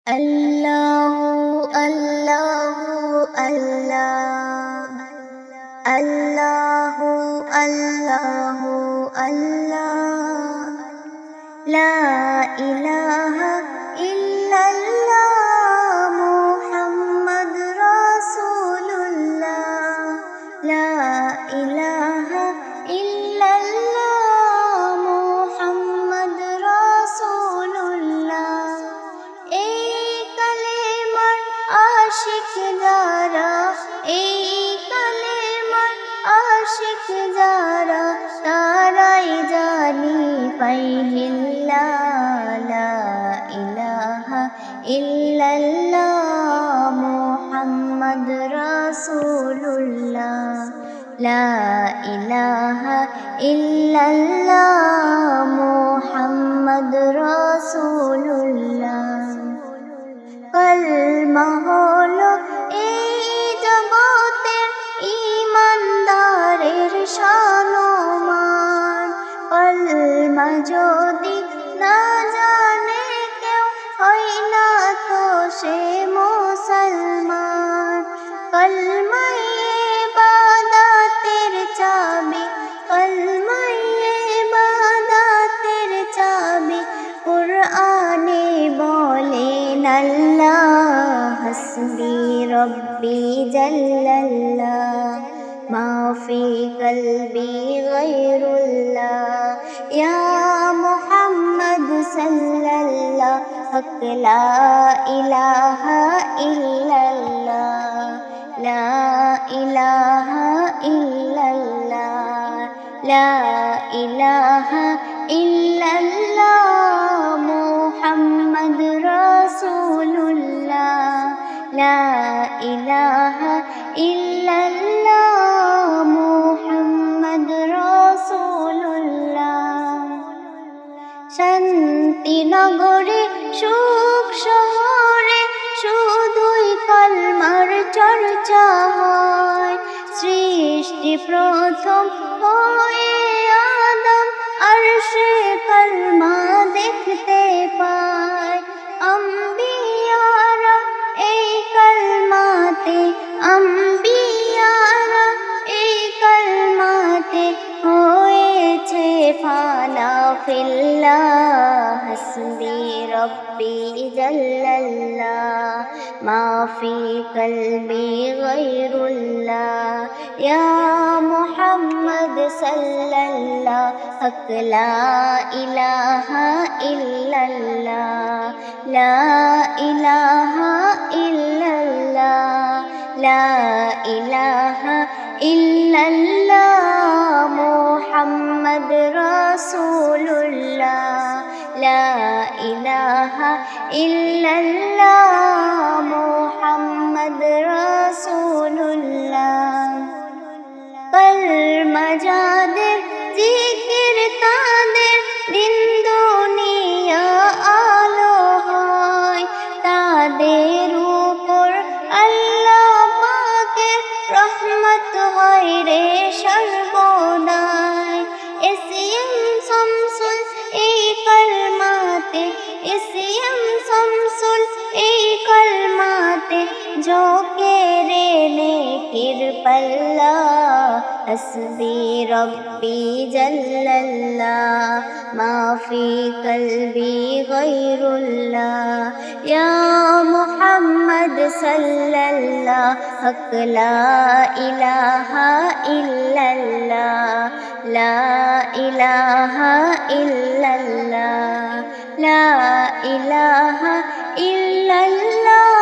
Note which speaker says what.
Speaker 1: Allahu Allahu Allah Allahu Allahu Allah La ilaha illallah Muhammad Rasulullah La ilaha illallah Muhammad Rasulullah Ashiq যারা এই কালেমার আশিক যারা তারাই জানি পাইহিল্লা লা ইলাহা ইল্লাল্লাহ মুহাম্মদ রাসূলুল্লাহ লা ইলাহা ইল্লাল্লাহ মুহাম্মদ রাসূলুল্লাহ কলমা হলো এই জগতের ঈমানদারের শান-ও-মান কলমা যদি না জানে কেউ হয় না তো সে মুসলমান কলমায় ইবাদতের চাবি কলমায় ইবাদতের চাবি কুরআনে বলেন আল্লাহ হাসবি রব্বি জাল্লাল্লাহ মা ফি কলবি গায়রুল্লাহ ইয়া মুহাম্মদ সাল্লাল্লাহ হক লা ইলাহা ইল্লাল্লাহ লা ইলাহা ইল্লাল্লাহ লা ইলাহা ইল্লাল্লাহ মুহাম্মদ রাসূলুল্লাহ লা ইলাহা ইল্লাল্লাহ মুহাম্মদ রাসূলুল্লাহ শান্তি নগরে সুখ শহরে শুধুই কলমার চর্চা হয় সৃষ্টি প্রথম হয়ে আদম আরশে কলমা দেখতে পায় আম্বিয়ারা এই কলমাতে আম্বিয়ারা এই কলমাতে হয়েছে ফানা ফিল্লাহ হাসবি রব্বি জাল্লাল্লাহ মা ফি কলবি গায়রুল্লাহ ইয়া মুহাম্মদ সাল্লাল্লাহ হক লা ইলাহা ইল্লাল্লাহ লা ইলাহা ইল্লাল্লাহ লা ইলাহা ইল্লাল্লাহ মুহাম্মদ রাসূলুল্লাহ লা ইলাহা ইল্লাল্লাহ মুহাম্মদ রাসূলুল্লাহ কলমা যাদের জিকির তাদের দিন দুনিয়া আলো হয় তাদের উপর আল্লাহ পাকের রহমত হয় রে সর্বদাই এসিএম শামসুল এই কলমাতে এসিএম শামসুল এই কলমাতে ঝোঁকে রে নেকির পাল্লা হাসবি রব্বি জাল্লাল্লাহ মা ফি কলবি গায়রুল্লাহ ইয়া মুহাম্মদ সাল্লাল্লাহ হক লা ইলাহা ইল্লাল্লাহ লা ইলাহা ইল্লাল্লাহ লা ইলাহা ইল্লাল্লাহ